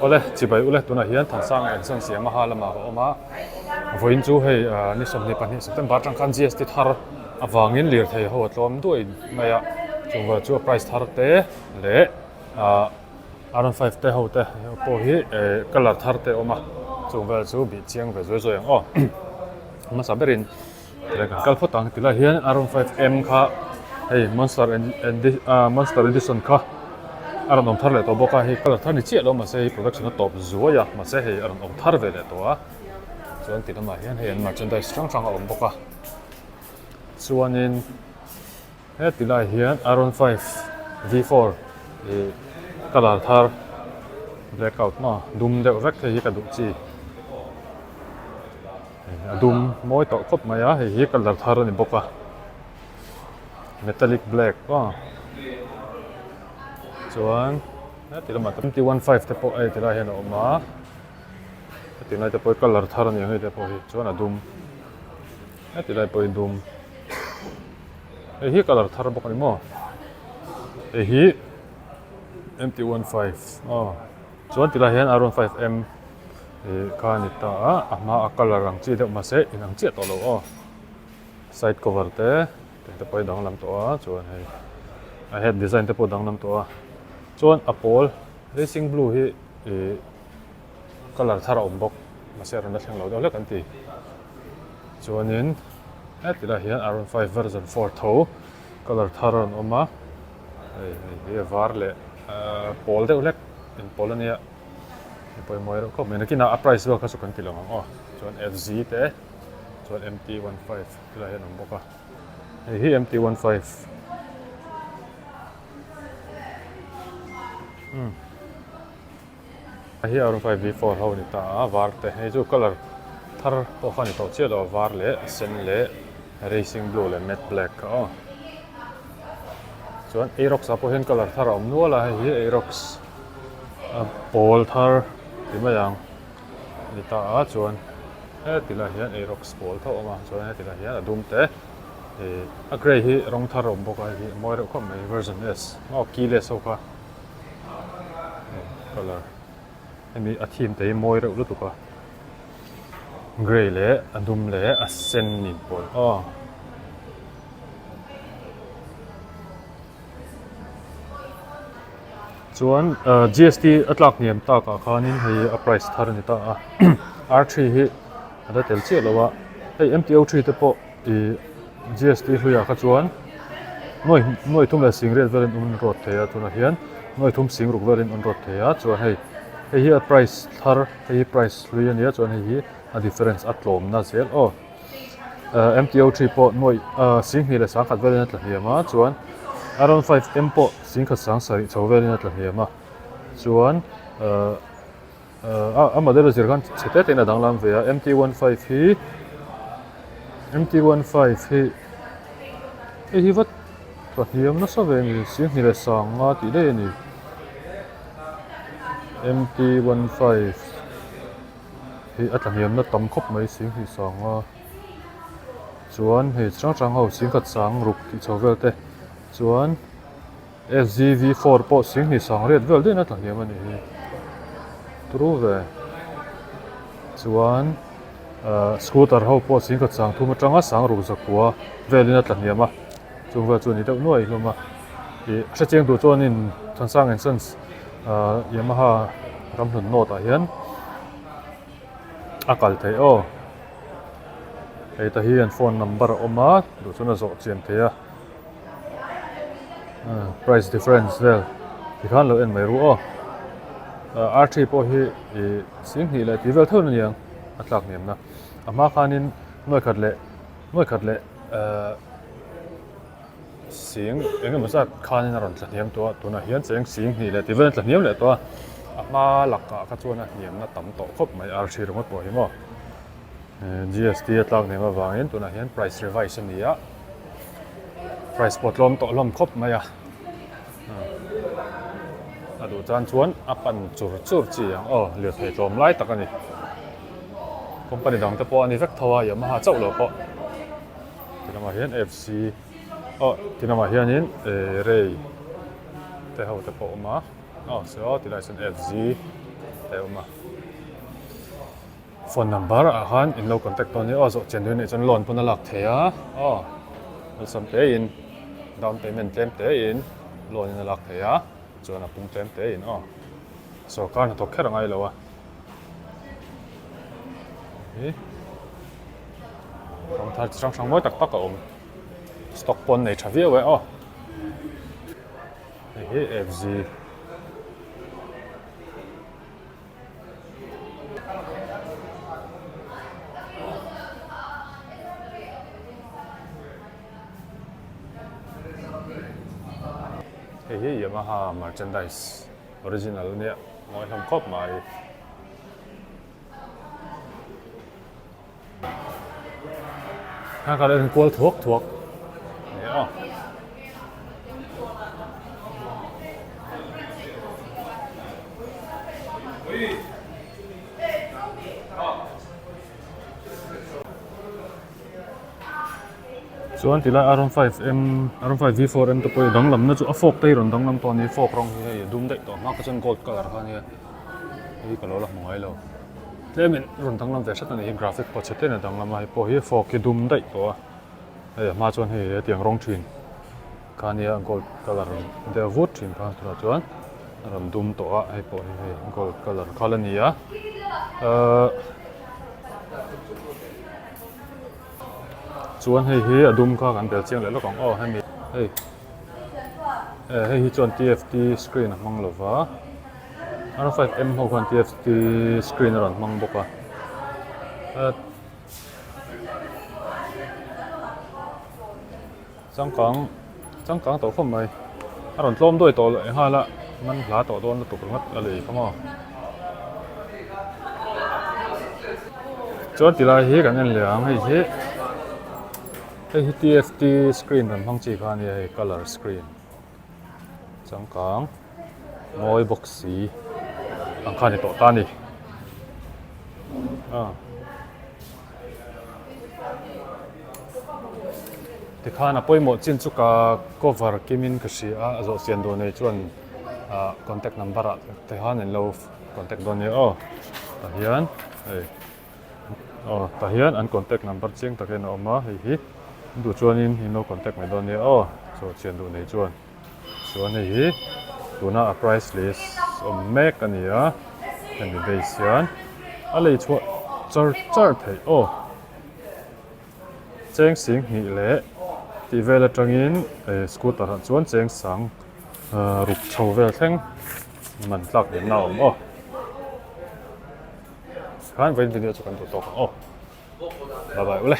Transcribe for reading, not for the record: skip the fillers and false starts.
ole chỉ bay ule tuna hian thằng sang en sang Yamaha lama ko oma voin chu hei ni som ni pani September tang kan GST thar awangin Lirthei ho tlawm duai maya chungwa chu price thar te le aron 5 te ho te po hi color thar te oma chungwa chu bi chiang ve zoi zoi o ma saberin le kan kal photang tila hian aron 5M kha hei monster edition kha aron om thar le to boka hi color thar ni chi lo ma se production top zuaya ma se hei aron om thar ve le to a chuan ti lama hian hei merchandise strong om boka chuanin he tilai hian aron 5 V4 color thar blackout ma dum deuh vek hi ka du chi dum moi to khop maya hi color thar ni boka metallic black wa chuan tilama 21.5 te po ai tilai hian oma tilai te po color thar ni hei te po hi chuan dum tilai po dum hi color thar boka ni mo hi MT15 chuan tilai hian aron 5M kha ni ta ama color ang chi deuh ma se inang chi to lo side cover te poi dang lam to chuan hei a head design te po dang lam to chuan apol racing blue hi color thar om bok ma se ron na thleng lo do le kan ti chuanin tilai hian aron 5 version 4 tho color thar an oma hei var le pol deuh lek in Polonia poi moi ro ko mena kina a price wa ka su kan ti lo chuan FZ te chuan MT15 tilai hian om boka hi MT15 hi aron 5 V4 ho ni ta var te hei chu color thar po khani to che lo var le sen le racing blue le matte black chuan Aerox apo hian color thar om nuala hi Aerox pol thar ti mayang ni ta chuan tilai hian Aerox pol tho oma chuan tilai hian dum te a grey hi rong thar om boka hi moi ro khom mai version S keyless ho kha color emi a theme te moi ro lu tu ka grey le adum le a sen ni pol chuan GST atlak niam ta ka khanin hei a price thar ni ta R3 hi ada tel che lowa hei MTO3 te po GST hluya kha chuan noi thum la sing red verin un rot thea tuna hian noi thum sing ruk verin un rot thea chuan hei hi a price thar hei price hluya nia chuan hei a difference a tlawm na zel MTO3 po noi sing hi le sang khat verin atla hiama chuan aron 5M po sing khat sang sari chaw verin atla hiama chuan a model zir kan chete te na danglam ve MT15 hi vat pathiam na sa ve ni sing ni le sang nga ti le ni MT15 hi atla hiam na tam khop mai sing hi sang nga chuan hei chang ho sing khat sang ruk ti chaw vel te chuan FZV4 po sing ni sang red vel din atla hiam ani true ve chuan scooter ho po sing khat sang thuma tanga sang ruk zakua velin atla hiama chungwa chu ni deuh nuai hloma a cheng tu chuanin thansang and sons Yamaha ramhlun note a hian akal thei hei ta hian phone number oma du chuna zo chem theya price difference vel ti khan lo en mai ru R3 po hi sing hi le ti vel thon niang atlak niam na ama khanin noi khat le sing engem sa khanin ron tla niam to tuna hian cheng sing hi le ti vel tla niam le to ama lakka ka chuan a niam na tam to khop mai R3 rongot po hi mo GST atlak niam awangin tuna hian price revision nia price pot lom to lom khop mai adu chan chuan apan chur chi yang Lirthei tlawm lai tak ani company dang te po ani vek thawa Yamaha chau lo po tinama hian FC tinama hian in rei te ho te po ma so thì lại xin FG để mà phone number han in lo contact to ni zo chen ni chon loan puna lak thea some pay in down payment claim te in loan in lak thea chon a pung claim te in so kan to khera ngai lo Ông thar trong trong mỗi tắc tắc ông stock pon này trả việc vậy FG Yamaha merchandise original nè mọi hồng cốp mày hai cái này cuốn thuốc nè Chuan tila R15 V4M to poi danglam na chu a fork tei ron danglam to ni fork rong hi dum dei to ma ka chen gold color kha ni hi ka lo la mangai lo tlemin ron danglam ve sat ni graphic po chete na danglam ai po hi fork ki dum dei to ma chuan hi tiang rong thin kha ni gold color de wood thin kha tra chuan ram dum to ai po hi gold color khala ni chuan hei adum kha kan bel chiang le lo kong hemi hei chuan TFT screen mang lova R5M ho kan TFT screen ron mang boka chang kang to khom mai aron tlawm doi to le ha la man hla to don to ngat ale kamo chuan tilai hi kan en liang hei TFT screen kan hmang chi kha ni hei color screen changkang moi boxi ang kha ni to ta ni ti kha na poi mo chin chu ka cover kimin ka si a zo sian do nei chuan contact number a te han en lo contact do ni ta hian ta hian an contact number ching ta ken oma hi du chuan in no contact mai don ni so chen du nei chuan hi tuna a price list mek ania kan ni beisian a lei chu char thei cheng sing hi le ti vela tangin scooter han chuan cheng sang ruk chho vel thleng man tlak den na kan vein video chu kan to bye bye ule